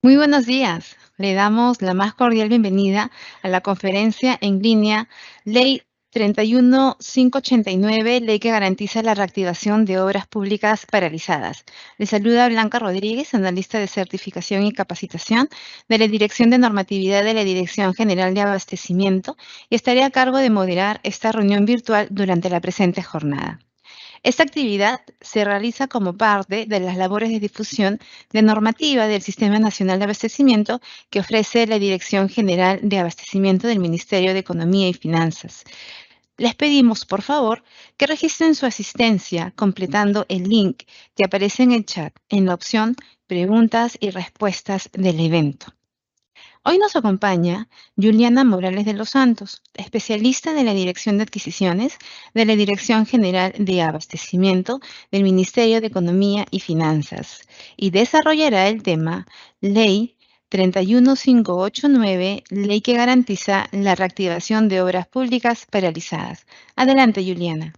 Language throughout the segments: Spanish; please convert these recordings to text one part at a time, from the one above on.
Muy buenos días. Le damos la más cordial bienvenida a la conferencia en línea Ley 31589, ley que garantiza la reactivación de obras públicas paralizadas. Le saluda Blanca Rodríguez, analista de certificación y capacitación de la Dirección de Normatividad de la Dirección General de Abastecimiento, y estaré a cargo de moderar esta reunión virtual durante la presente jornada. Esta actividad se realiza como parte de las labores de difusión de normativa del Sistema Nacional de Abastecimiento que ofrece la Dirección General de Abastecimiento del Ministerio de Economía y Finanzas. Les pedimos, por favor, que registren su asistencia completando el link que aparece en el chat en la opción Preguntas y Respuestas del evento. Hoy nos acompaña Juliana Morales de los Santos, especialista de la Dirección de Adquisiciones de la Dirección General de Abastecimiento del Ministerio de Economía y Finanzas, y desarrollará el tema Ley 31589, ley que garantiza la reactivación de obras públicas paralizadas. Adelante, Juliana.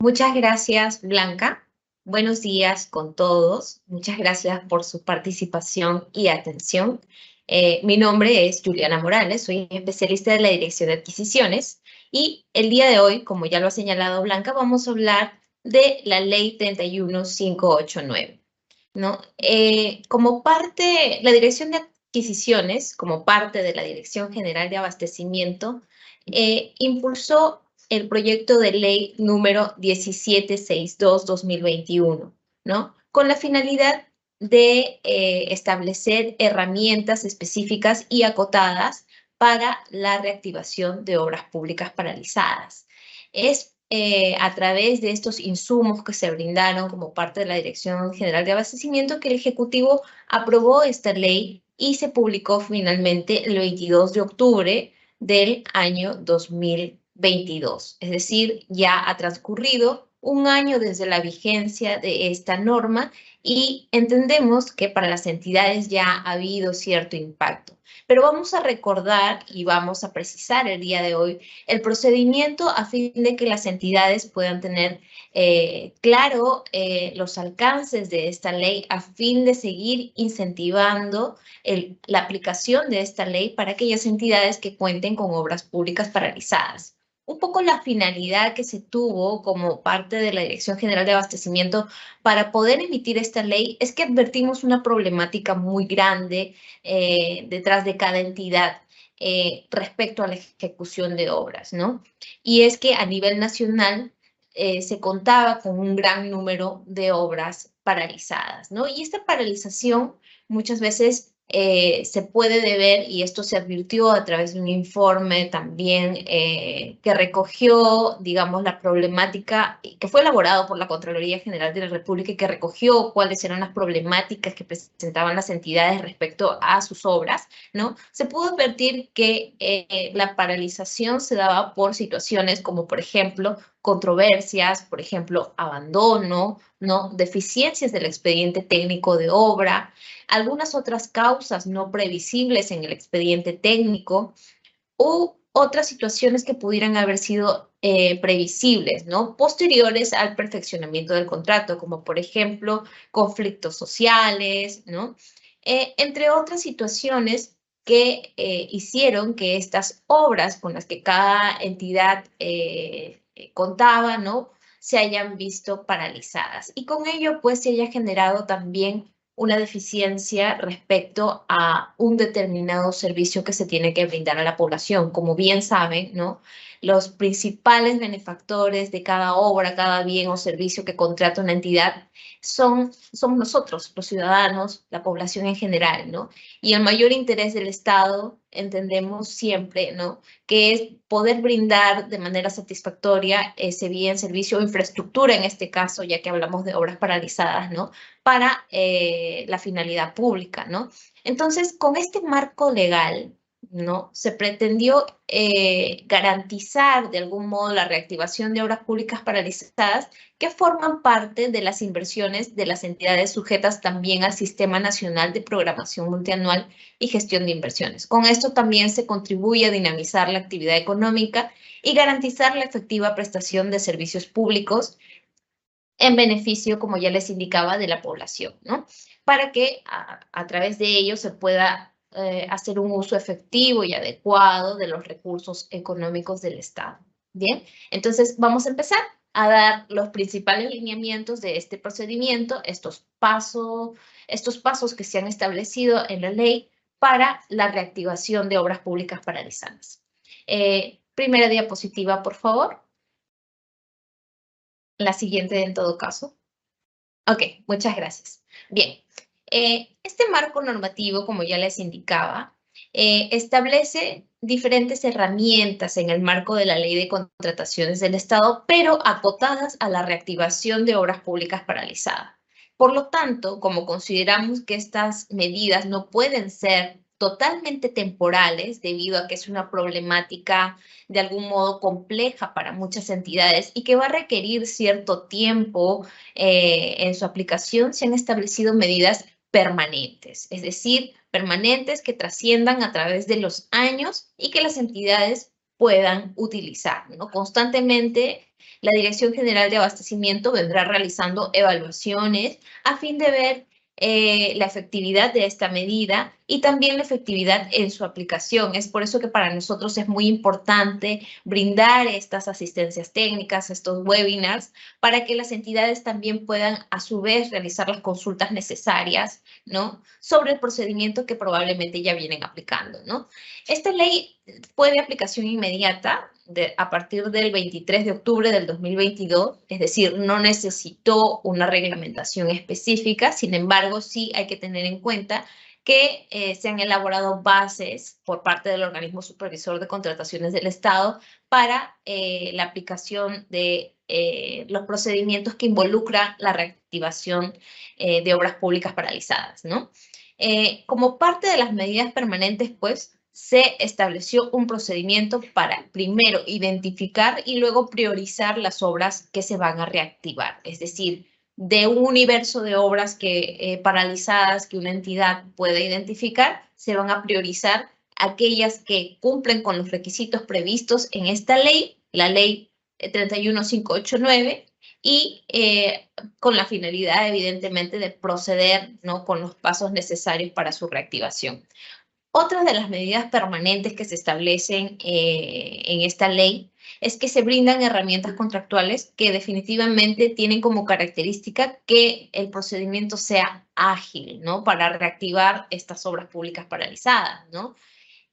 Muchas gracias, Blanca. Buenos días con todos. Muchas gracias por su participación y atención. Mi nombre es Juliana Morales, soy especialista de la Dirección de Adquisiciones y el día de hoy, como ya lo ha señalado Blanca, vamos a hablar de la Ley 31589, ¿no? Como parte, la Dirección de Adquisiciones, como parte de la Dirección General de Abastecimiento, impulsó el proyecto de ley número 1762-2021, ¿no? Con la finalidad de establecer herramientas específicas y acotadas para la reactivación de obras públicas paralizadas. Es a través de estos insumos que se brindaron como parte de la Dirección General de Abastecimiento que el Ejecutivo aprobó esta ley y se publicó finalmente el 22 de octubre del año 2022. Es decir, ya ha transcurrido un año desde la vigencia de esta norma y entendemos que para las entidades ya ha habido cierto impacto. Pero vamos a recordar y vamos a precisar el día de hoy el procedimiento a fin de que las entidades puedan tener claro los alcances de esta ley a fin de seguir incentivando la aplicación de esta ley para aquellas entidades que cuenten con obras públicas paralizadas. Un poco la finalidad que se tuvo como parte de la Dirección General de Abastecimiento para poder emitir esta ley es que advertimos una problemática muy grande detrás de cada entidad respecto a la ejecución de obras, ¿no? Y es que a nivel nacional se contaba con un gran número de obras paralizadas, ¿no? Y esta paralización muchas veces se puede deber, y esto se advirtió a través de un informe también que recogió, digamos, la problemática, que fue elaborado por la Contraloría General de la República y que recogió cuáles eran las problemáticas que presentaban las entidades respecto a sus obras, ¿no? Se pudo advertir que la paralización se daba por situaciones como, por ejemplo, controversias, por ejemplo, abandono, ¿no? Deficiencias del expediente técnico de obra, algunas otras causas no previsibles en el expediente técnico u otras situaciones que pudieran haber sido previsibles, ¿no? Posteriores al perfeccionamiento del contrato, como por ejemplo conflictos sociales, ¿no? Entre otras situaciones que hicieron que estas obras con las que cada entidad contaba, ¿no? Se hayan visto paralizadas. Y con ello, pues, se haya generado también una deficiencia respecto a un determinado servicio que se tiene que brindar a la población. Como bien saben, ¿no? Los principales benefactores de cada obra, cada bien o servicio que contrata una entidad somos nosotros, los ciudadanos, la población en general, ¿no? Y el mayor interés del Estado, entendemos siempre, ¿no? Que es poder brindar de manera satisfactoria ese bien, servicio o infraestructura, en este caso, ya que hablamos de obras paralizadas, ¿no? Para la finalidad pública, ¿no? Entonces, con este marco legal, ¿no? Se pretendió garantizar de algún modo la reactivación de obras públicas paralizadas que forman parte de las inversiones de las entidades sujetas también al Sistema Nacional de Programación Multianual y Gestión de Inversiones. Con esto también se contribuye a dinamizar la actividad económica y garantizar la efectiva prestación de servicios públicos en beneficio, como ya les indicaba, de la población, ¿no? Para que a través de ello se pueda hacer un uso efectivo y adecuado de los recursos económicos del Estado. Bien, entonces vamos a empezar a dar los principales lineamientos de este procedimiento, estos pasos que se han establecido en la ley para la reactivación de obras públicas paralizadas. Primera diapositiva, por favor. La siguiente en todo caso. Ok, muchas gracias. Bien, este marco normativo, como ya les indicaba, establece diferentes herramientas en el marco de la Ley de Contrataciones del Estado, pero acotadas a la reactivación de obras públicas paralizadas. Por lo tanto, como consideramos que estas medidas no pueden ser totalmente temporales debido a que es una problemática de algún modo compleja para muchas entidades y que va a requerir cierto tiempo en su aplicación, se han establecido medidas permanentes, es decir, permanentes que trasciendan a través de los años y que las entidades puedan utilizar, ¿no? Constantemente, la Dirección General de Abastecimiento vendrá realizando evaluaciones a fin de ver la efectividad de esta medida y también la efectividad en su aplicación. Es por eso que para nosotros es muy importante brindar estas asistencias técnicas, estos webinars, para que las entidades también puedan a su vez realizar las consultas necesarias, ¿no? Sobre el procedimiento que probablemente ya vienen aplicando, ¿no? Esta ley fue de aplicación inmediata a partir del 23 de octubre del 2022, es decir, no necesitó una reglamentación específica, sin embargo, sí hay que tener en cuenta que se han elaborado bases por parte del organismo supervisor de contrataciones del Estado para la aplicación de los procedimientos que involucran la reactivación de obras públicas paralizadas, ¿no? Como parte de las medidas permanentes, pues, se estableció un procedimiento para primero identificar y luego priorizar las obras que se van a reactivar. Es decir, de un universo de obras paralizadas que una entidad pueda identificar, se van a priorizar aquellas que cumplen con los requisitos previstos en esta ley, la ley 31589, y con la finalidad, evidentemente, de proceder, ¿no?, con los pasos necesarios para su reactivación. Otra de las medidas permanentes que se establecen en esta ley es que se brindan herramientas contractuales que definitivamente tienen como característica que el procedimiento sea ágil, ¿no?, para reactivar estas obras públicas paralizadas, ¿no?,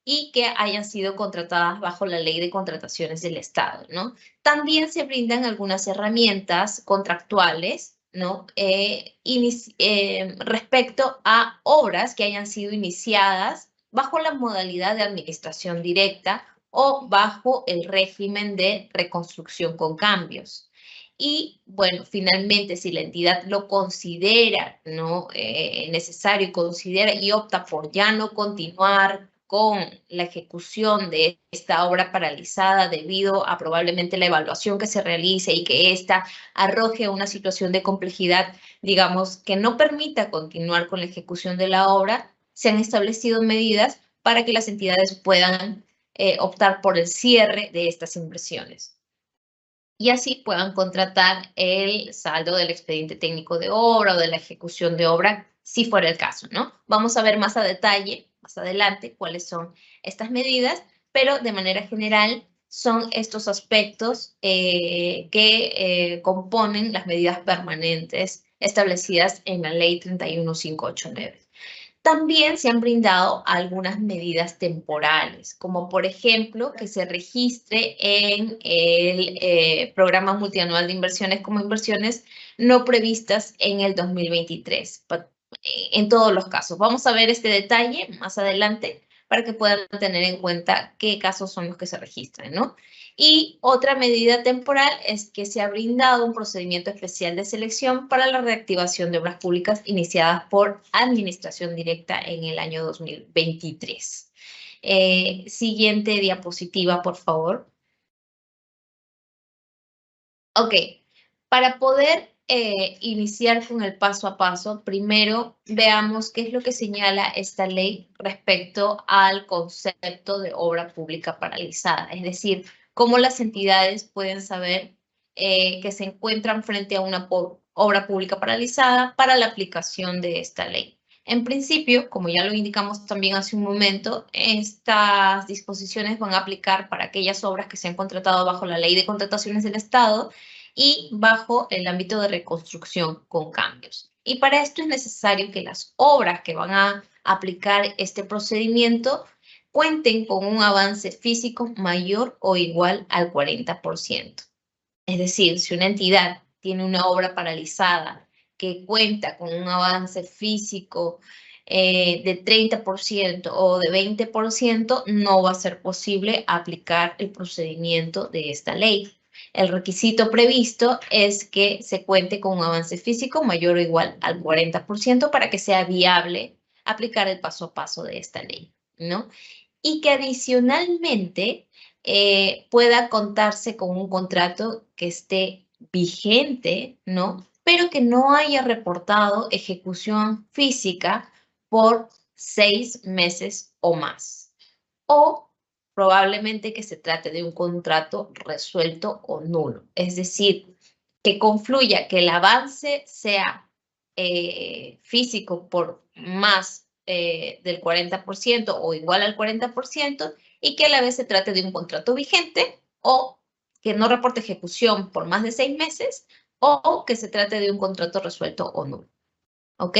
y que hayan sido contratadas bajo la Ley de Contrataciones del Estado, ¿no? También se brindan algunas herramientas contractuales, ¿no?, respecto a obras que hayan sido iniciadas bajo la modalidad de administración directa o bajo el régimen de reconstrucción con cambios. Y, bueno, finalmente, si la entidad lo considera, ¿no?, necesario y considera y opta por ya no continuar con la ejecución de esta obra paralizada debido a probablemente la evaluación que se realice y que ésta arroje una situación de complejidad, digamos, que no permita continuar con la ejecución de la obra, se han establecido medidas para que las entidades puedan optar por el cierre de estas inversiones y así puedan contratar el saldo del expediente técnico de obra o de la ejecución de obra, si fuera el caso, ¿no? Vamos a ver más a detalle, más adelante, cuáles son estas medidas, pero de manera general son estos aspectos que componen las medidas permanentes establecidas en la Ley 31589. También se han brindado algunas medidas temporales, como por ejemplo que se registre en el Programa Multianual de Inversiones como inversiones no previstas en el 2023, en todos los casos. Vamos a ver este detalle más adelante para que puedan tener en cuenta qué casos son los que se registran, ¿no? Y otra medida temporal es que se ha brindado un procedimiento especial de selección para la reactivación de obras públicas iniciadas por administración directa en el año 2023. Siguiente diapositiva, por favor. Ok, para poder iniciar con el paso a paso, primero veamos qué es lo que señala esta ley respecto al concepto de obra pública paralizada, es decir, cómo las entidades pueden saber que se encuentran frente a una obra pública paralizada para la aplicación de esta ley. En principio, como ya lo indicamos también hace un momento, estas disposiciones van a aplicar para aquellas obras que se han contratado bajo la Ley de Contrataciones del Estado y bajo el ámbito de reconstrucción con cambios. Y para esto es necesario que las obras que van a aplicar este procedimiento cuenten con un avance físico mayor o igual al 40%. Es decir, si una entidad tiene una obra paralizada que cuenta con un avance físico de 30% o de 20%, no va a ser posible aplicar el procedimiento de esta ley. El requisito previsto es que se cuente con un avance físico mayor o igual al 40% para que sea viable aplicar el paso a paso de esta ley, ¿no? Y que adicionalmente pueda contarse con un contrato que esté vigente, ¿no? Pero que no haya reportado ejecución física por 6 meses o más. O probablemente que se trate de un contrato resuelto o nulo. Es decir, que confluya, que el avance sea físico por más del 40% o igual al 40% y que a la vez se trate de un contrato vigente o que no reporte ejecución por más de 6 meses o que se trate de un contrato resuelto o nulo. ¿Ok?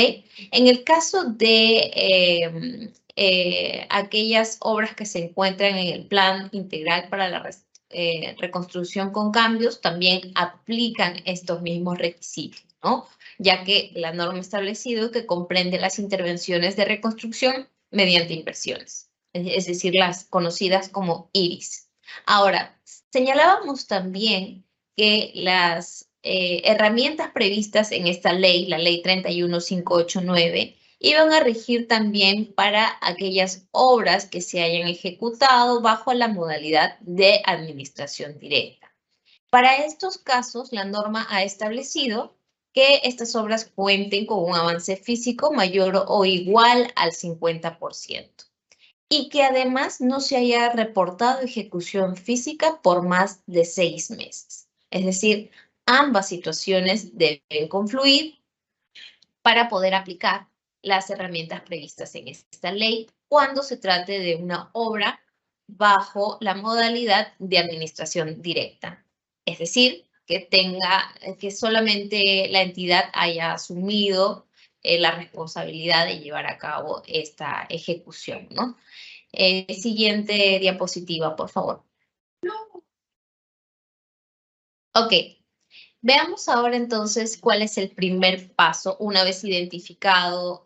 En el caso de aquellas obras que se encuentran en el Plan Integral para la Reconstrucción con Cambios, también aplican estos mismos requisitos, ¿no? Ya que la norma ha establecido que comprende las intervenciones de reconstrucción mediante inversiones, es decir, las conocidas como IRIS. Ahora, señalábamos también que las herramientas previstas en esta ley, la ley 31589, iban a regir también para aquellas obras que se hayan ejecutado bajo la modalidad de administración directa. Para estos casos, la norma ha establecido que estas obras cuenten con un avance físico mayor o igual al 50% y que además no se haya reportado ejecución física por más de 6 meses. Es decir, ambas situaciones deben confluir para poder aplicar las herramientas previstas en esta ley cuando se trate de una obra bajo la modalidad de administración directa. Es decir, que solamente la entidad haya asumido la responsabilidad de llevar a cabo esta ejecución, ¿no? Siguiente diapositiva, por favor. Ok, veamos ahora entonces cuál es el primer paso una vez identificado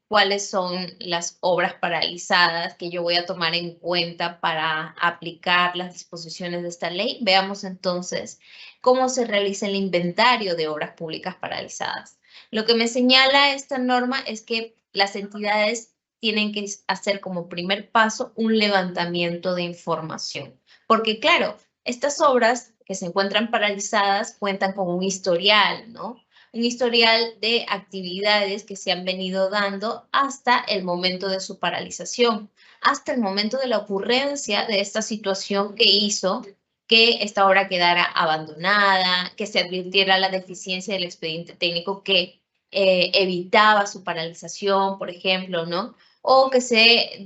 cuáles son las obras paralizadas que yo voy a tomar en cuenta para aplicar las disposiciones de esta ley. Veamos entonces cómo se realiza el inventario de obras públicas paralizadas. Lo que me señala esta norma es que las entidades tienen que hacer como primer paso un levantamiento de información. Porque claro, estas obras que se encuentran paralizadas cuentan con un historial, ¿no? Un historial de actividades que se han venido dando hasta el momento de su paralización, hasta el momento de la ocurrencia de esta situación que hizo que esta obra quedara abandonada, que se advirtiera la deficiencia del expediente técnico que evitaba su paralización, por ejemplo, ¿no? O que se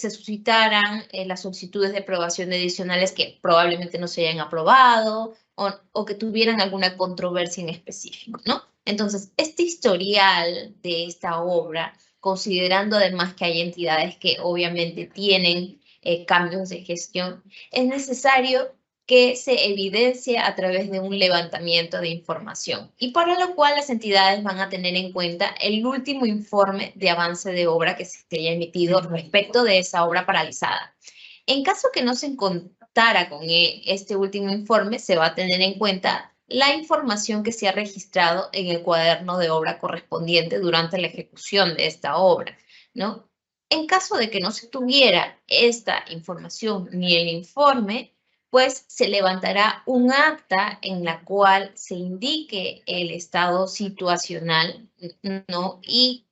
suscitaran las solicitudes de aprobación adicionales que probablemente no se hayan aprobado o que tuvieran alguna controversia en específico, ¿no? Entonces, este historial de esta obra, considerando además que hay entidades que obviamente tienen cambios de gestión, es necesario que se evidencie a través de un levantamiento de información y para lo cual las entidades van a tener en cuenta el último informe de avance de obra que se haya emitido respecto de esa obra paralizada. En caso que no se contara con este último informe, se va a tener en cuenta la información que se ha registrado en el cuaderno de obra correspondiente durante la ejecución de esta obra, ¿no? En caso de que no se tuviera esta información ni el informe, pues se levantará un acta en la cual se indique el estado situacional, ¿no? Y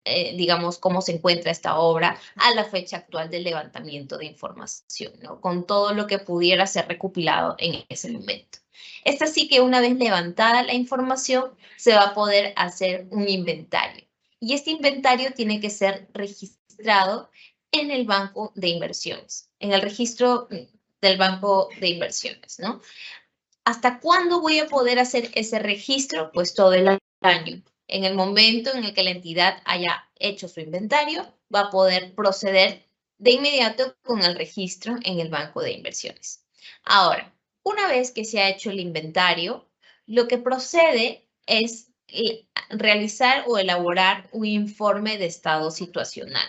digamos, cómo se encuentra esta obra a la fecha actual del levantamiento de información, ¿no? Con todo lo que pudiera ser recopilado en ese momento. Es así que una vez levantada la información, se va a poder hacer un inventario. Y este inventario tiene que ser registrado en el banco de inversiones, en el registro del banco de inversiones, ¿no? ¿Hasta cuándo voy a poder hacer ese registro? Pues todo el año. En el momento en el que la entidad haya hecho su inventario, va a poder proceder de inmediato con el registro en el banco de inversiones. Ahora, una vez que se ha hecho el inventario, lo que procede es realizar o elaborar un informe de estado situacional.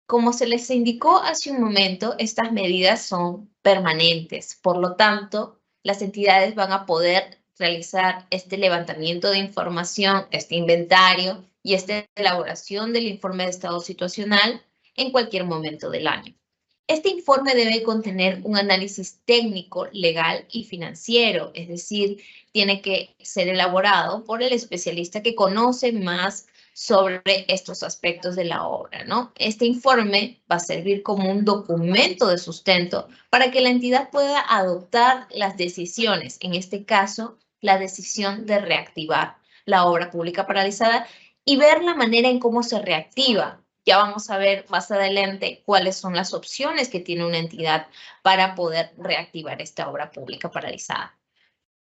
Como se les indicó hace un momento, estas medidas son permanentes, por lo tanto, las entidades van a poder realizar este levantamiento de información, este inventario y esta elaboración del informe de estado situacional en cualquier momento del año. Este informe debe contener un análisis técnico, legal y financiero, es decir, tiene que ser elaborado por el especialista que conoce más sobre estos aspectos de la obra, ¿no? Este informe va a servir como un documento de sustento para que la entidad pueda adoptar las decisiones, en este caso, la decisión de reactivar la obra pública paralizada y ver la manera en cómo se reactiva. Ya vamos a ver más adelante cuáles son las opciones que tiene una entidad para poder reactivar esta obra pública paralizada.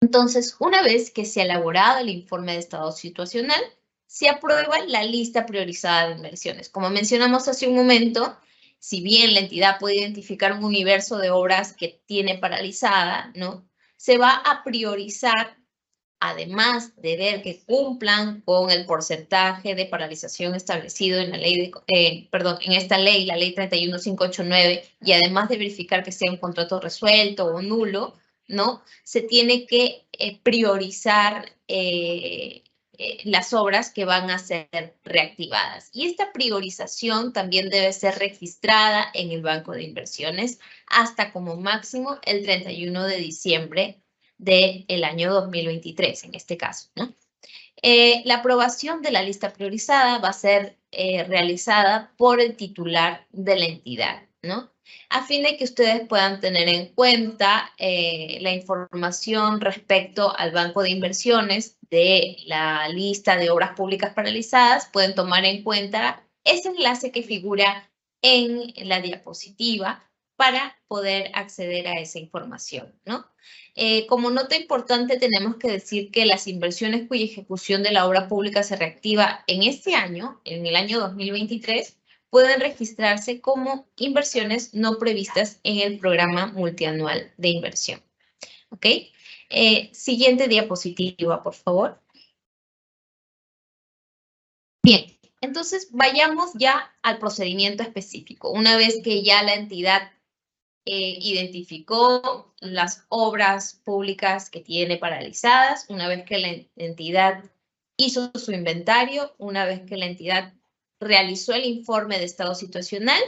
Entonces, una vez que se ha elaborado el informe de estado situacional, se aprueba la lista priorizada de inversiones. Como mencionamos hace un momento, si bien la entidad puede identificar un universo de obras que tiene paralizada, ¿no? Se va a priorizar, además de ver que cumplan con el porcentaje de paralización establecido en la ley, en esta ley, la ley 31589, y además de verificar que sea un contrato resuelto o nulo, ¿no? Se tiene que priorizar las obras que van a ser reactivadas. Y esta priorización también debe ser registrada en el banco de inversiones hasta como máximo el 31 de diciembre del año 2023, en este caso, ¿no? La aprobación de la lista priorizada va a ser realizada por el titular de la entidad, ¿no? A fin de que ustedes puedan tener en cuenta la información respecto al banco de inversiones de la lista de obras públicas paralizadas, pueden tomar en cuenta ese enlace que figura en la diapositiva para poder acceder a esa información, ¿no? Como nota importante, tenemos que decir que las inversiones cuya ejecución de la obra pública se reactiva en este año, en el año 2023, pueden registrarse como inversiones no previstas en el programa multianual de inversión. ¿Ok? Siguiente diapositiva, por favor. Bien, entonces vayamos ya al procedimiento específico. Una vez que ya la entidad identificó las obras públicas que tiene paralizadas, una vez que la entidad hizo su inventario, una vez que la entidad realizó el informe de estado situacional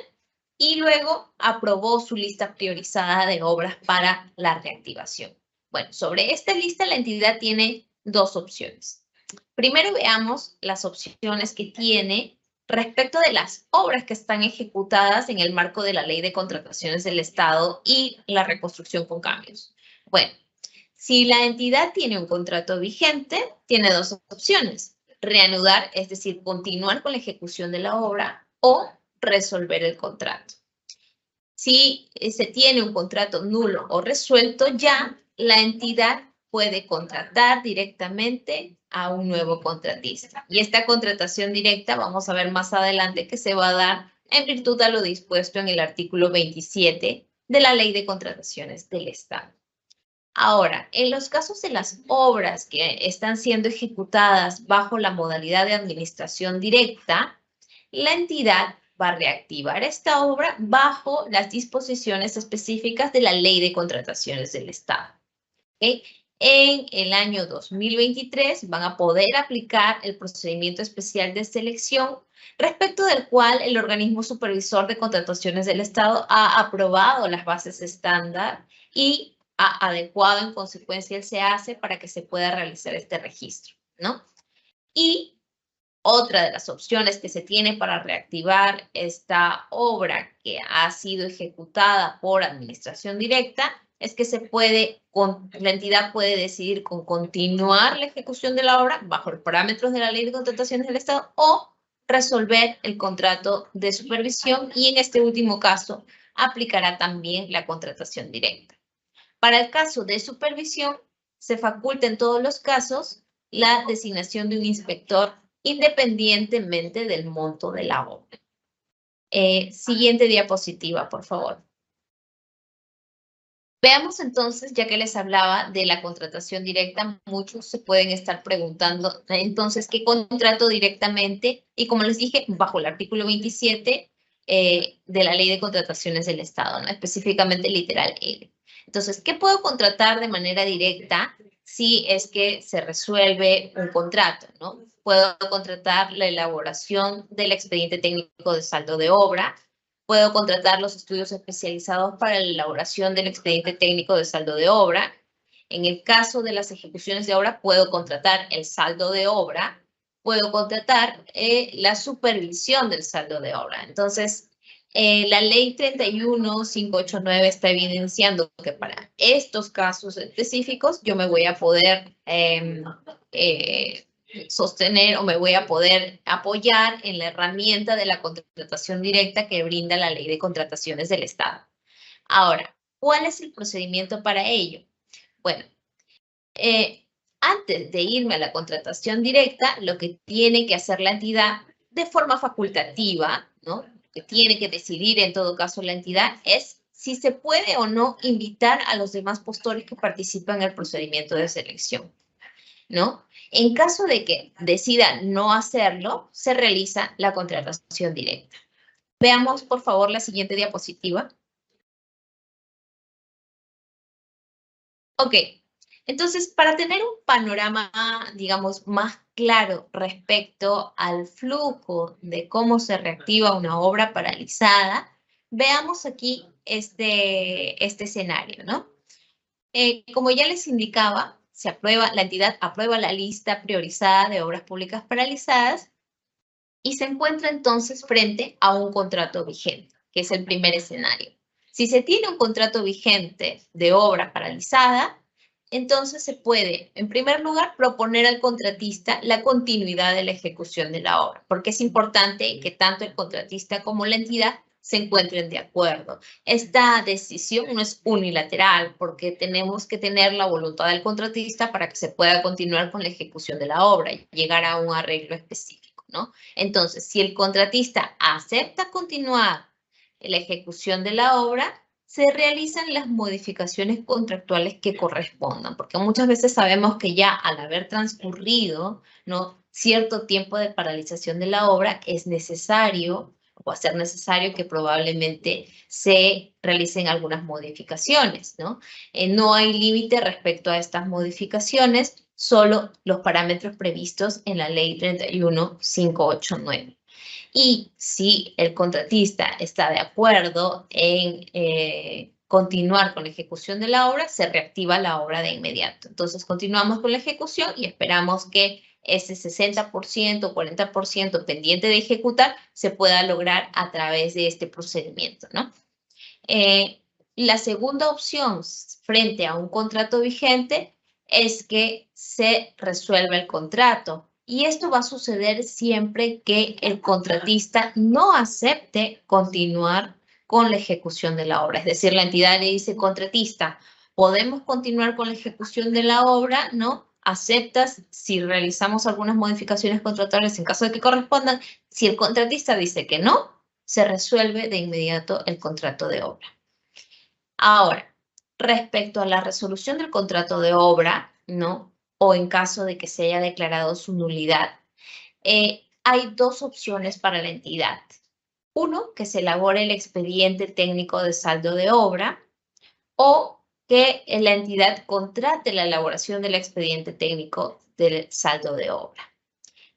y luego aprobó su lista priorizada de obras para la reactivación. Bueno, sobre esta lista la entidad tiene dos opciones. Primero veamos las opciones que tiene respecto de las obras que están ejecutadas en el marco de la Ley de Contrataciones del Estado y la reconstrucción con cambios. Bueno, si la entidad tiene un contrato vigente, tiene dos opciones: reanudar, es decir, continuar con la ejecución de la obra, o resolver el contrato. Si se tiene un contrato nulo o resuelto, ya la entidad puede contratar directamente a un nuevo contratista. Y esta contratación directa, vamos a ver más adelante, que se va a dar en virtud de lo dispuesto en el artículo 27 de la Ley de Contrataciones del Estado. Ahora, en los casos de las obras que están siendo ejecutadas bajo la modalidad de administración directa, la entidad va a reactivar esta obra bajo las disposiciones específicas de la Ley de Contrataciones del Estado. ¿Okay? En el año 2023 van a poder aplicar el procedimiento especial de selección, respecto del cual el organismo supervisor de contrataciones del Estado ha aprobado las bases estándar y ha adecuado en consecuencia el SEACE para que se pueda realizar este registro, ¿no? Y Otra de las opciones que se tiene para reactivar esta obra que ha sido ejecutada por administración directa es que la entidad puede decidir con continuar la ejecución de la obra bajo los parámetros de la Ley de Contrataciones del Estado o resolver el contrato de supervisión y en este último caso aplicará también la contratación directa. Para el caso de supervisión, se faculta en todos los casos la designación de un inspector independientemente del monto de la obra. Siguiente diapositiva, por favor. Veamos entonces, ya que les hablaba de la contratación directa, muchos se pueden estar preguntando, entonces, ¿qué contrato directamente? Y como les dije, bajo el artículo 27 de la Ley de Contrataciones del Estado, ¿no? Específicamente literal L. Entonces, ¿qué puedo contratar de manera directa si es que se resuelve un contrato, ¿no? Puedo contratar la elaboración del expediente técnico de saldo de obra, puedo contratar los estudios especializados para la elaboración del expediente técnico de saldo de obra. En el caso de las ejecuciones de obra, puedo contratar el saldo de obra, puedo contratar la supervisión del saldo de obra. Entonces, la ley 31589 está evidenciando que para estos casos específicos yo me voy a poder sostener o me voy a poder apoyar en la herramienta de la contratación directa que brinda la Ley de Contrataciones del Estado. Ahora, ¿cuál es el procedimiento para ello? Bueno, antes de irme a la contratación directa, lo que tiene que hacer la entidad de forma facultativa, ¿no? Lo que tiene que decidir en todo caso la entidad es si se puede o no invitar a los demás postores que participan en el procedimiento de selección, ¿no? En caso de que decida no hacerlo, se realiza la contratación directa. Veamos, por favor, la siguiente diapositiva. Ok, entonces, para tener un panorama, digamos, más claro respecto al flujo de cómo se reactiva una obra paralizada, veamos aquí este escenario, ¿no? Como ya les indicaba, la entidad aprueba la lista priorizada de obras públicas paralizadas y se encuentra entonces frente a un contrato vigente, que es el primer escenario. Si se tiene un contrato vigente de obra paralizada, entonces se puede, en primer lugar, proponer al contratista la continuidad de la ejecución de la obra, porque es importante que tanto el contratista como la entidad se encuentren de acuerdo. Esta decisión no es unilateral, porque tenemos que tener la voluntad del contratista para que se pueda continuar con la ejecución de la obra y llegar a un arreglo específico, ¿no? Entonces, si el contratista acepta continuar la ejecución de la obra, se realizan las modificaciones contractuales que correspondan, porque muchas veces sabemos que ya al haber transcurrido, ¿no?, cierto tiempo de paralización de la obra, es necesario o va a ser necesario que probablemente se realicen algunas modificaciones, ¿no? No hay límite respecto a estas modificaciones, solo los parámetros previstos en la Ley 31589. Y si el contratista está de acuerdo en continuar con la ejecución de la obra, se reactiva la obra de inmediato. Entonces, continuamos con la ejecución y esperamos que ese 60% o 40% pendiente de ejecutar se pueda lograr a través de este procedimiento, ¿no? La segunda opción frente a un contrato vigente es que se resuelva el contrato. Y esto va a suceder siempre que el contratista no acepte continuar con la ejecución de la obra. Es decir, la entidad le dice, contratista, podemos continuar con la ejecución de la obra, ¿no? Aceptas si realizamos algunas modificaciones contractuales en caso de que correspondan. Si el contratista dice que no, se resuelve de inmediato el contrato de obra. Ahora, respecto a la resolución del contrato de obra, ¿no?, o en caso de que se haya declarado su nulidad, hay dos opciones para la entidad. Uno, que se elabore el expediente técnico de saldo de obra, o que la entidad contrate la elaboración del expediente técnico del saldo de obra.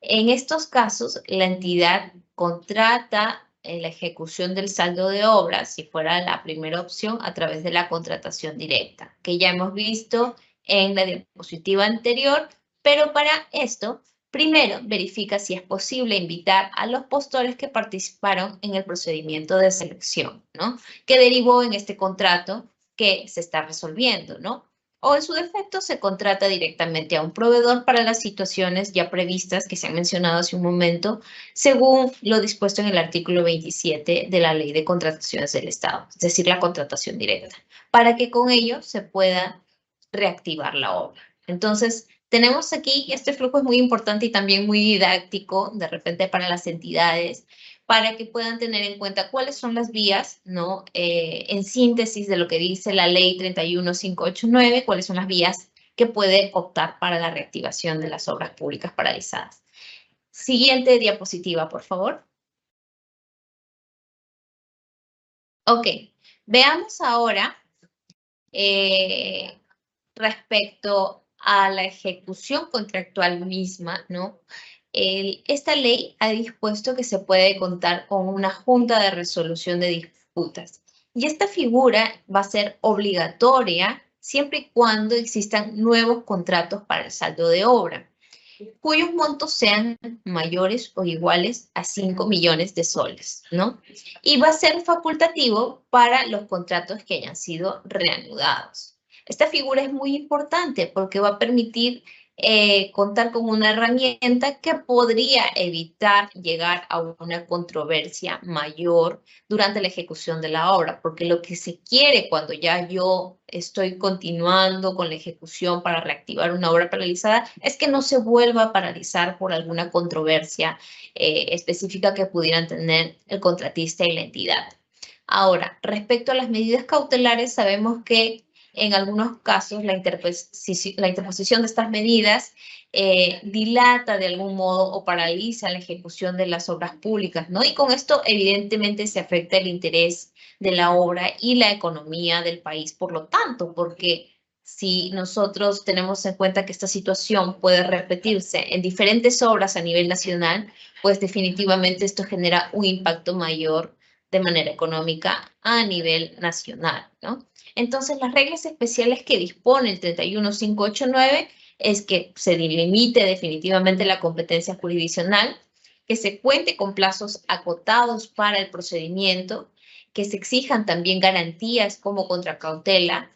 En estos casos, la entidad contrata la ejecución del saldo de obra, si fuera la primera opción, a través de la contratación directa, que ya hemos visto en la diapositiva anterior, pero para esto Primero, verifica si es posible invitar a los postores que participaron en el procedimiento de selección, ¿no? Que derivó en este contrato que se está resolviendo, ¿no? O en su defecto se contrata directamente a un proveedor para las situaciones ya previstas que se han mencionado hace un momento, según lo dispuesto en el artículo 27 de la Ley de Contrataciones del Estado, es decir, la contratación directa, para que con ello se pueda reactivar la obra. Entonces, tenemos aquí, este flujo es muy importante y también muy didáctico, de repente para las entidades, para que puedan tener en cuenta cuáles son las vías, ¿no? En síntesis de lo que dice la ley 31589, cuáles son las vías que puede optar para la reactivación de las obras públicas paralizadas. Siguiente diapositiva, por favor. Ok, veamos ahora respecto a la ejecución contractual misma, ¿no? Esta ley ha dispuesto que se puede contar con una junta de resolución de disputas. Y esta figura va a ser obligatoria siempre y cuando existan nuevos contratos para el saldo de obra, cuyos montos sean mayores o iguales a 5 millones de soles, ¿no? Y va a ser facultativo para los contratos que hayan sido reanudados. Esta figura es muy importante porque va a permitir contar con una herramienta que podría evitar llegar a una controversia mayor durante la ejecución de la obra, porque lo que se quiere cuando ya yo estoy continuando con la ejecución para reactivar una obra paralizada es que no se vuelva a paralizar por alguna controversia específica que pudieran tener el contratista y la entidad. Ahora, respecto a las medidas cautelares, sabemos que en algunos casos la interposición de estas medidas dilata de algún modo o paraliza la ejecución de las obras públicas, ¿no? Y con esto evidentemente se afecta el interés de la obra y la economía del país, por lo tanto, porque si nosotros tenemos en cuenta que esta situación puede repetirse en diferentes obras a nivel nacional, pues definitivamente esto genera un impacto mayor de manera económica a nivel nacional, ¿no? Entonces, las reglas especiales que dispone el 31589 es que se delimite definitivamente la competencia jurisdiccional, que se cuente con plazos acotados para el procedimiento, que se exijan también garantías como contracautela,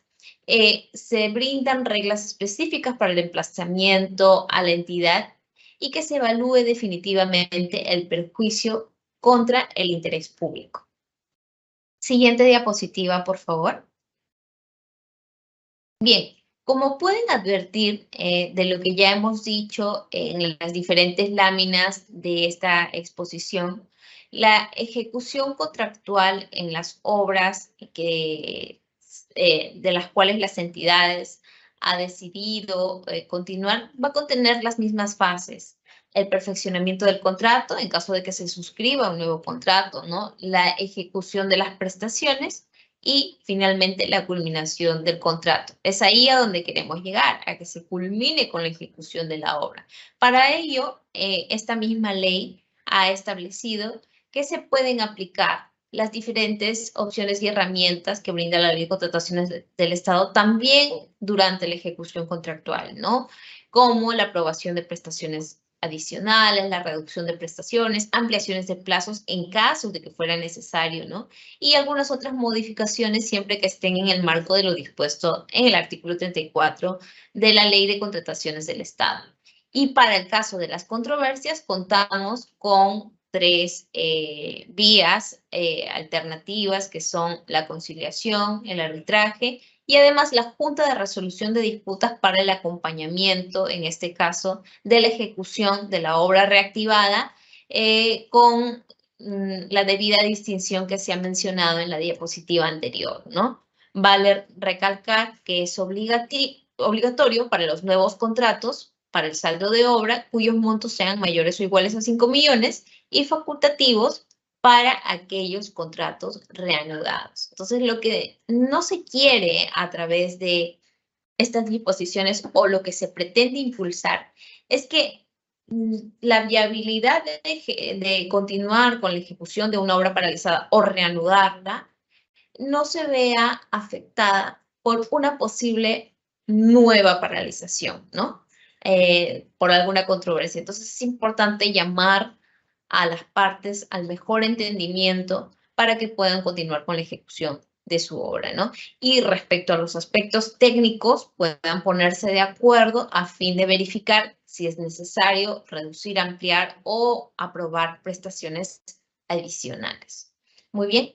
se brindan reglas específicas para el emplazamiento a la entidad y que se evalúe definitivamente el perjuicio contra el interés público. Siguiente diapositiva, por favor. Bien, como pueden advertir de lo que ya hemos dicho en las diferentes láminas de esta exposición, la ejecución contractual en las obras de las cuales las entidades han decidido continuar va a contener las mismas fases. El perfeccionamiento del contrato, en caso de que se suscriba un nuevo contrato, ¿no? La ejecución de las prestaciones y finalmente la culminación del contrato. Es ahí a donde queremos llegar, a que se culmine con la ejecución de la obra. Para ello, esta misma ley ha establecido que se pueden aplicar las diferentes opciones y herramientas que brinda la Ley de Contrataciones del Estado también durante la ejecución contractual, ¿no? Como la aprobación de prestaciones adicionales, la reducción de prestaciones, ampliaciones de plazos en caso de que fuera necesario, ¿no? Y algunas otras modificaciones siempre que estén en el marco de lo dispuesto en el artículo 34 de la Ley de Contrataciones del Estado. Y para el caso de las controversias, contamos con tres vías alternativas que son la conciliación, el arbitraje y además la Junta de Resolución de Disputas para el acompañamiento, en este caso, de la ejecución de la obra reactivada con la debida distinción que se ha mencionado en la diapositiva anterior, ¿no? Vale recalcar que es obligatorio para los nuevos contratos para el saldo de obra cuyos montos sean mayores o iguales a 5 millones y facultativos para aquellos contratos reanudados. Entonces, lo que no se quiere a través de estas disposiciones o lo que se pretende impulsar es que la viabilidad de continuar con la ejecución de una obra paralizada o reanudarla no se vea afectada por una posible nueva paralización, ¿no? por alguna controversia. Entonces es importante llamar a las partes al mejor entendimiento para que puedan continuar con la ejecución de su obra, ¿no? Y respecto a los aspectos técnicos, puedan ponerse de acuerdo a fin de verificar si es necesario reducir, ampliar o aprobar prestaciones adicionales. Muy bien,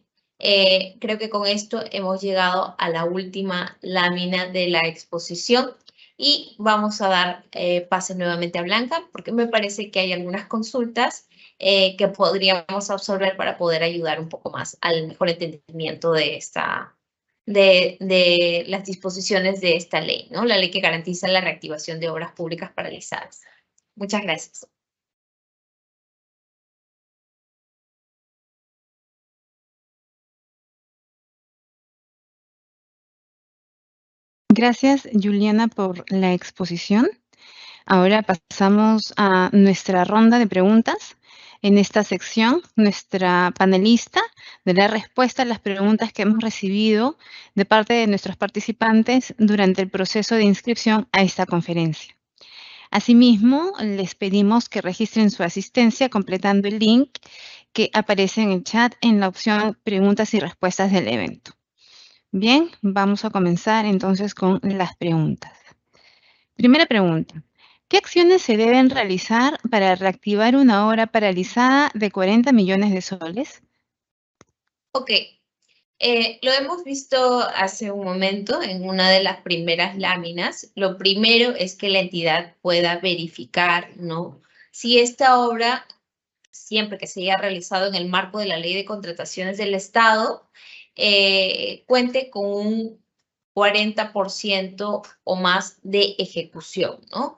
creo que con esto hemos llegado a la última lámina de la exposición y vamos a dar pase nuevamente a Blanca porque me parece que hay algunas consultas que podríamos absorber para poder ayudar un poco más al mejor entendimiento de de las disposiciones de esta ley, ¿no? La ley que garantiza la reactivación de obras públicas paralizadas. Muchas gracias. Gracias, Juliana, por la exposición. Ahora pasamos a nuestra ronda de preguntas. En esta sección, nuestra panelista dará respuesta a las preguntas que hemos recibido de parte de nuestros participantes durante el proceso de inscripción a esta conferencia. Asimismo, les pedimos que registren su asistencia completando el link que aparece en el chat en la opción Preguntas y Respuestas del evento. Bien, vamos a comenzar entonces con las preguntas. Primera pregunta. ¿Qué acciones se deben realizar para reactivar una obra paralizada de 40 millones de soles? Ok, lo hemos visto hace un momento en una de las primeras láminas. Lo primero es que la entidad pueda verificar, ¿no? Si esta obra, siempre que se haya realizado en el marco de la Ley de Contrataciones del Estado, cuente con un 40% o más de ejecución, ¿no?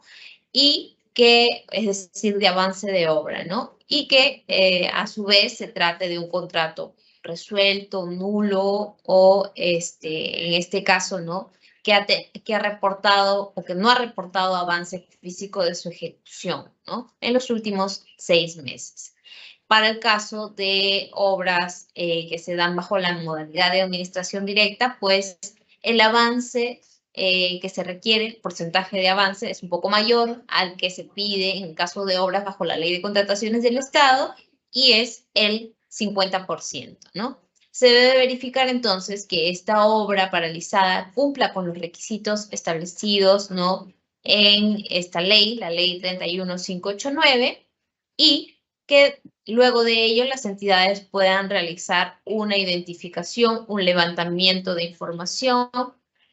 Y que, es decir, de avance de obra, ¿no? Y que a su vez se trate de un contrato resuelto, nulo o en este caso, ¿no? Que ha reportado o que no ha reportado avance físico de su ejecución, ¿no? En los últimos 6 meses. Para el caso de obras que se dan bajo la modalidad de administración directa, pues el avance que se requiere, el porcentaje de avance es un poco mayor al que se pide en caso de obras bajo la Ley de Contrataciones del Estado y es el 50%, ¿no? Se debe verificar entonces que esta obra paralizada cumpla con los requisitos establecidos, ¿no? En esta ley, la ley 31589, y que luego de ello las entidades puedan realizar una identificación, un levantamiento de información,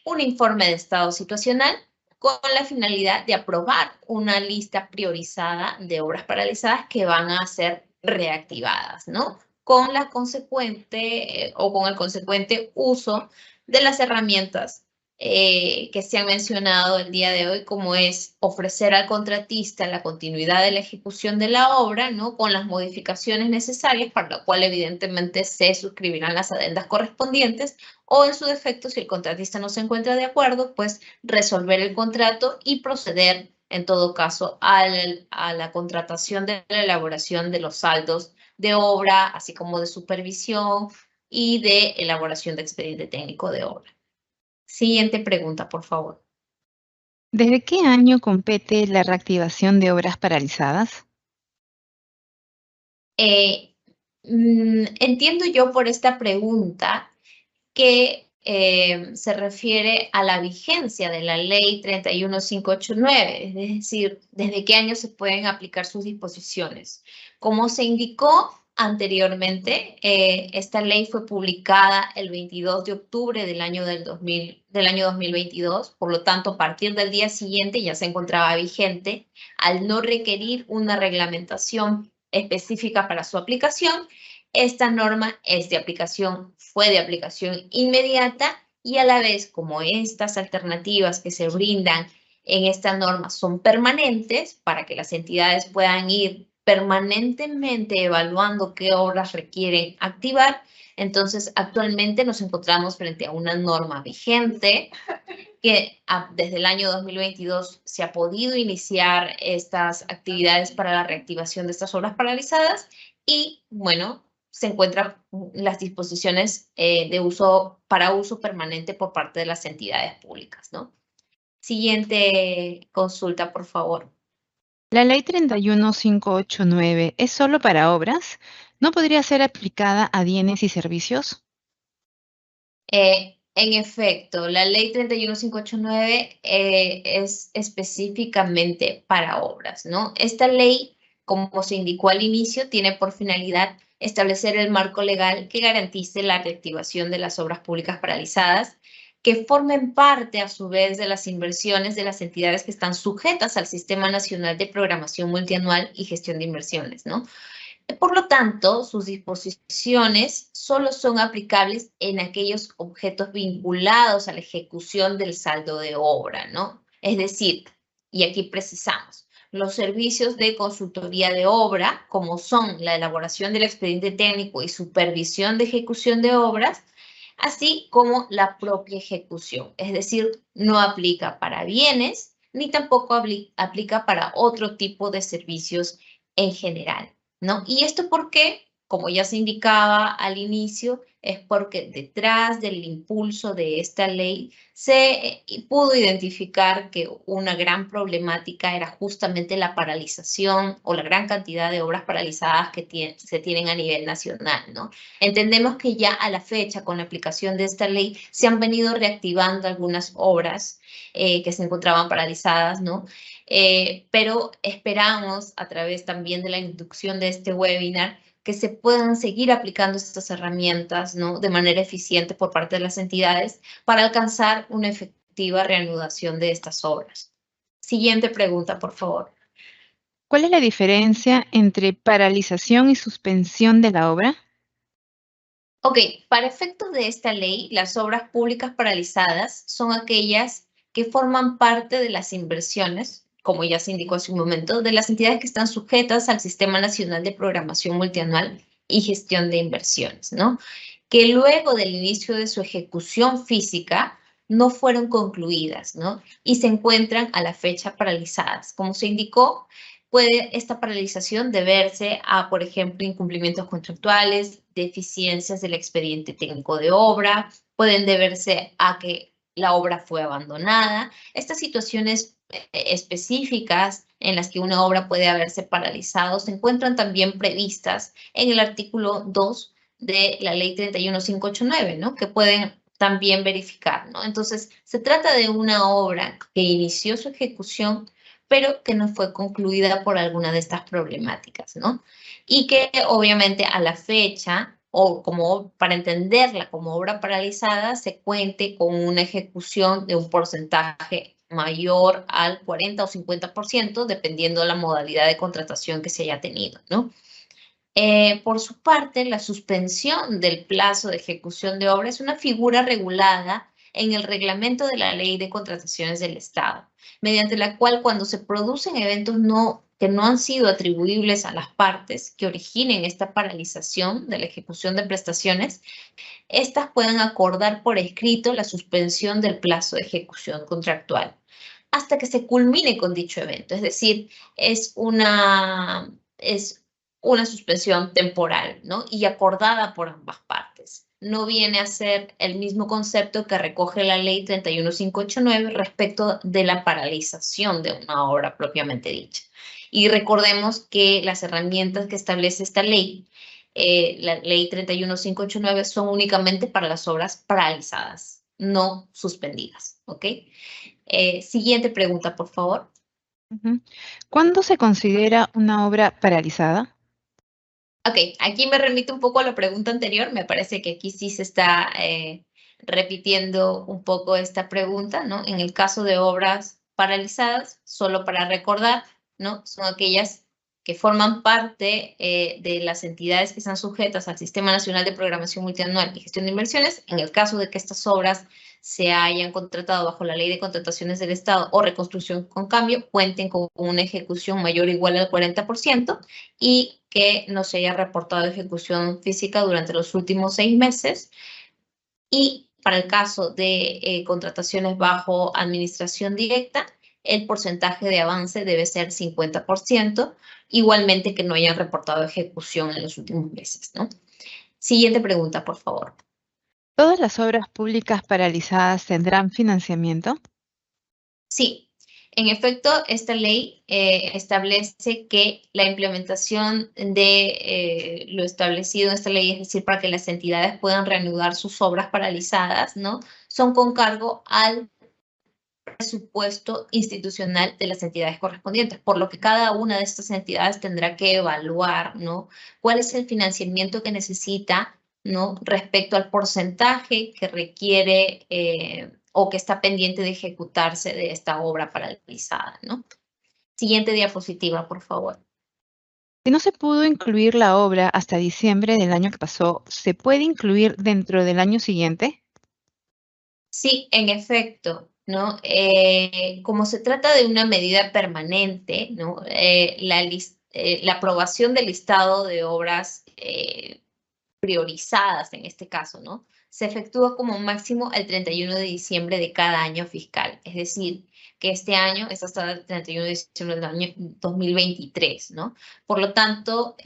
un informe de estado situacional con la finalidad de aprobar una lista priorizada de obras paralizadas que van a ser reactivadas, ¿no? Con la consecuente o con el consecuente uso de las herramientas que se han mencionado el día de hoy, como es ofrecer al contratista la continuidad de la ejecución de la obra, ¿no? Con las modificaciones necesarias, para lo cual evidentemente se suscribirán las adendas correspondientes, o en su defecto, si el contratista no se encuentra de acuerdo, pues resolver el contrato y proceder, en todo caso, a la contratación de la elaboración de los saldos de obra, así como de supervisión y de elaboración de expediente técnico de obra. Siguiente pregunta, por favor. ¿Desde qué año compete la reactivación de obras paralizadas? Entiendo yo por esta pregunta que se refiere a la vigencia de la ley 31589, es decir, desde qué año se pueden aplicar sus disposiciones. Como se indicó anteriormente, esta ley fue publicada el 22 de octubre del año 2022, por lo tanto, a partir del día siguiente ya se encontraba vigente, al no requerir una reglamentación específica para su aplicación. Esta norma fue de aplicación inmediata y a la vez, como estas alternativas que se brindan en esta norma son permanentes para que las entidades puedan ir permanentemente evaluando qué obras requieren activar, entonces actualmente nos encontramos frente a una norma vigente que desde el año 2022 se ha podido iniciar estas actividades para la reactivación de estas obras paralizadas y, bueno, se encuentran las disposiciones para uso permanente por parte de las entidades públicas, ¿no? Siguiente consulta, por favor. ¿La ley 31589 es solo para obras? ¿No podría ser aplicada a bienes y servicios? En efecto, la ley 31589 es específicamente para obras, ¿no? Esta ley, como se indicó al inicio, tiene por finalidad establecer el marco legal que garantice la reactivación de las obras públicas paralizadas, que formen parte a su vez de las inversiones de las entidades que están sujetas al Sistema Nacional de Programación Multianual y Gestión de Inversiones, ¿no? Por lo tanto, sus disposiciones solo son aplicables en aquellos objetos vinculados a la ejecución del saldo de obra, ¿no? Es decir, y aquí precisamos, los servicios de consultoría de obra, como son la elaboración del expediente técnico y supervisión de ejecución de obras, así como la propia ejecución. Es decir, no aplica para bienes ni tampoco aplica para otro tipo de servicios en general, ¿no? ¿Y esto por qué? Como ya se indicaba al inicio, es porque detrás del impulso de esta ley se pudo identificar que una gran problemática era justamente la paralización o la gran cantidad de obras paralizadas que se tienen a nivel nacional, ¿no? Entendemos que ya a la fecha, con la aplicación de esta ley, se han venido reactivando algunas obras que se encontraban paralizadas, ¿no? Pero esperamos, a través también de la inducción de este webinar, que se puedan seguir aplicando estas herramientas, ¿no? De manera eficiente por parte de las entidades para alcanzar una efectiva reanudación de estas obras. Siguiente pregunta, por favor. ¿Cuál es la diferencia entre paralización y suspensión de la obra? Ok, para efectos de esta ley, las obras públicas paralizadas son aquellas que forman parte de las inversiones, como ya se indicó hace un momento, de las entidades que están sujetas al Sistema Nacional de Programación Multianual y Gestión de Inversiones, ¿no? Que luego del inicio de su ejecución física no fueron concluidas, ¿no? Y se encuentran a la fecha paralizadas. Como se indicó, puede esta paralización deberse a, por ejemplo, incumplimientos contractuales, deficiencias del expediente técnico de obra, pueden deberse a que la obra fue abandonada. Estas situaciones específicas en las que una obra puede haberse paralizado se encuentran también previstas en el artículo 2 de la ley 31589, ¿no? Que pueden también verificar, ¿no? Entonces, se trata de una obra que inició su ejecución pero que no fue concluida por alguna de estas problemáticas, ¿no? Y que obviamente a la fecha, o como para entenderla como obra paralizada, se cuente con una ejecución de un porcentaje mayor al 40 o 50%, dependiendo de la modalidad de contratación que se haya tenido, ¿no? Por su parte, la suspensión del plazo de ejecución de obra es una figura regulada en el reglamento de la Ley de Contrataciones del Estado, mediante la cual cuando se producen eventos que no han sido atribuibles a las partes que originen esta paralización de la ejecución de prestaciones, estas pueden acordar por escrito la suspensión del plazo de ejecución contractual hasta que se culmine con dicho evento. Es decir, es una suspensión temporal, ¿no? Y acordada por ambas partes. No viene a ser el mismo concepto que recoge la ley 31589 respecto de la paralización de una obra propiamente dicha. Y recordemos que las herramientas que establece esta ley, la ley 31589, son únicamente para las obras paralizadas, no suspendidas, ¿ok? Siguiente pregunta, por favor. Ujú. ¿Cuándo se considera una obra paralizada? Ok, aquí me remito un poco a la pregunta anterior. Me parece que aquí sí se está repitiendo un poco esta pregunta, ¿no? En el caso de obras paralizadas, solo para recordar, ¿no? Son aquellas que forman parte de las entidades que están sujetas al Sistema Nacional de Programación Multianual y Gestión de Inversiones. En el caso de que estas obras se hayan contratado bajo la Ley de Contrataciones del Estado o Reconstrucción con Cambio, cuenten con una ejecución mayor o igual al 40% y que no se haya reportado ejecución física durante los últimos 6 meses. Y para el caso de contrataciones bajo administración directa, el porcentaje de avance debe ser 50%, igualmente que no hayan reportado ejecución en los últimos meses, ¿no? Siguiente pregunta, por favor. ¿Todas las obras públicas paralizadas tendrán financiamiento? Sí, en efecto, esta ley establece que la implementación de lo establecido en esta ley, es decir, para que las entidades puedan reanudar sus obras paralizadas, ¿no? Son con cargo al presupuesto institucional de las entidades correspondientes, por lo que cada una de estas entidades tendrá que evaluar, ¿no? Cuál es el financiamiento que necesita, ¿no? Respecto al porcentaje que requiere o que está pendiente de ejecutarse de esta obra paralizada, ¿no? Siguiente diapositiva, por favor. Si no se pudo incluir la obra hasta diciembre del año que pasó, ¿se puede incluir dentro del año siguiente? Sí, en efecto, ¿no? Como se trata de una medida permanente, ¿no? La aprobación del listado de obras priorizadas en este caso, ¿no? Se efectúa como máximo el 31 de diciembre de cada año fiscal. Es decir, que este año es hasta el 31 de diciembre del año 2023, ¿no? Por lo tanto,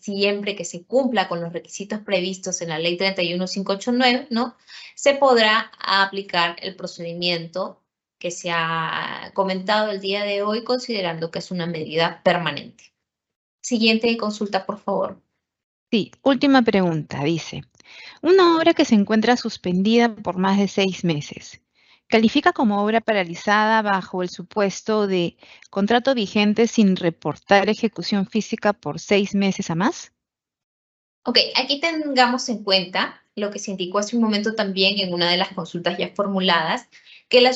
siempre que se cumpla con los requisitos previstos en la ley 31589, ¿no? Se podrá aplicar el procedimiento que se ha comentado el día de hoy, considerando que es una medida permanente. Siguiente consulta, por favor. Sí, última pregunta, dice. Una obra que se encuentra suspendida por más de 6 meses, ¿califica como obra paralizada bajo el supuesto de contrato vigente sin reportar ejecución física por 6 meses a más? Ok, aquí tengamos en cuenta lo que se indicó hace un momento también en una de las consultas ya formuladas, que la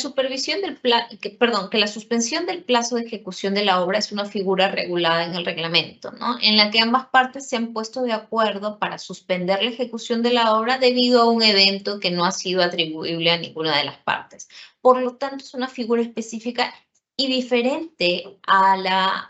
que la suspensión del plazo de ejecución de la obra es una figura regulada en el reglamento, ¿no? En la que ambas partes se han puesto de acuerdo para suspender la ejecución de la obra debido a un evento que no ha sido atribuible a ninguna de las partes. Por lo tanto, es una figura específica y diferente a la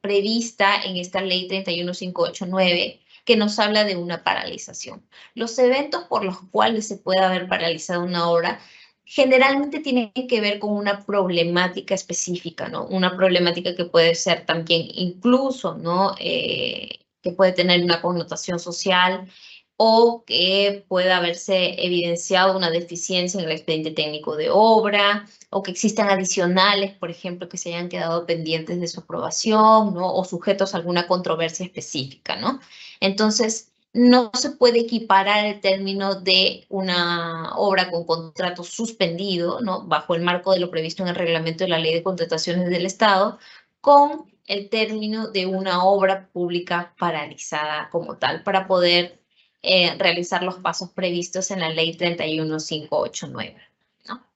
prevista en esta ley 31589, que nos habla de una paralización. Los eventos por los cuales se puede haber paralizado una obra generalmente tienen que ver con una problemática específica, ¿no? Una problemática que puede ser también incluso, ¿no? Que puede tener una connotación social o que pueda haberse evidenciado una deficiencia en el expediente técnico de obra, o que existan adicionales, por ejemplo, que se hayan quedado pendientes de su aprobación, ¿no? O sujetos a alguna controversia específica, ¿no? Entonces, no se puede equiparar el término de una obra con contrato suspendido, ¿no? Bajo el marco de lo previsto en el reglamento de la Ley de Contrataciones del Estado, con el término de una obra pública paralizada como tal, para poder realizar los pasos previstos en la Ley 31589, ¿no?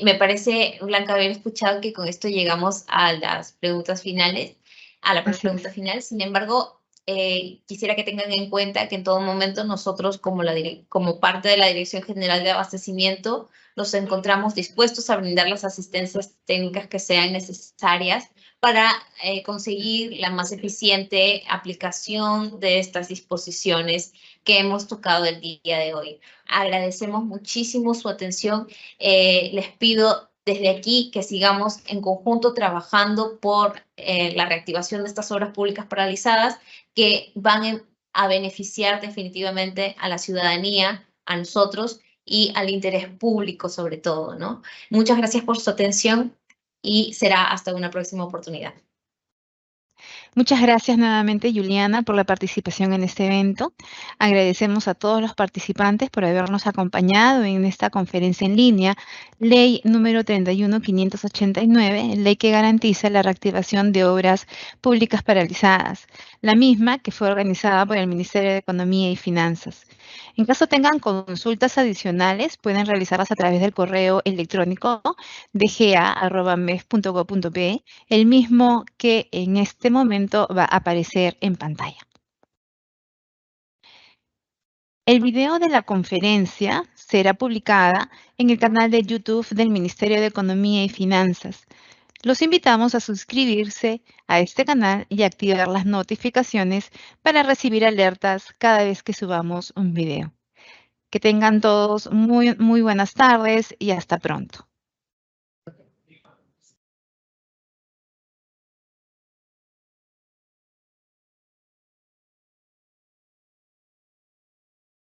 Me parece, Blanca, haber escuchado que con esto llegamos a las preguntas finales, a la Así pregunta es. final. Sin embargo, quisiera que tengan en cuenta que en todo momento nosotros, como parte de la Dirección General de Abastecimiento, nos encontramos dispuestos a brindar las asistencias técnicas que sean necesarias para conseguir la más eficiente aplicación de estas disposiciones que hemos tocado el día de hoy. Agradecemos muchísimo su atención. Les pido desde aquí que sigamos en conjunto trabajando por la reactivación de estas obras públicas paralizadas que van a beneficiar definitivamente a la ciudadanía, a nosotros y al interés público sobre todo, ¿no? Muchas gracias por su atención y será hasta una próxima oportunidad. Muchas gracias nuevamente, Juliana, por la participación en este evento. Agradecemos a todos los participantes por habernos acompañado en esta conferencia en línea, Ley número 31589, ley que garantiza la reactivación de obras públicas paralizadas, la misma que fue organizada por el Ministerio de Economía y Finanzas. En caso tengan consultas adicionales, pueden realizarlas a través del correo electrónico dga@mes.gov.pe, el mismo que en este momento va a aparecer en pantalla. El video de la conferencia será publicada en el canal de YouTube del Ministerio de Economía y Finanzas. Los invitamos a suscribirse a este canal y activar las notificaciones para recibir alertas cada vez que subamos un video. Que tengan todos muy buenas tardes y hasta pronto.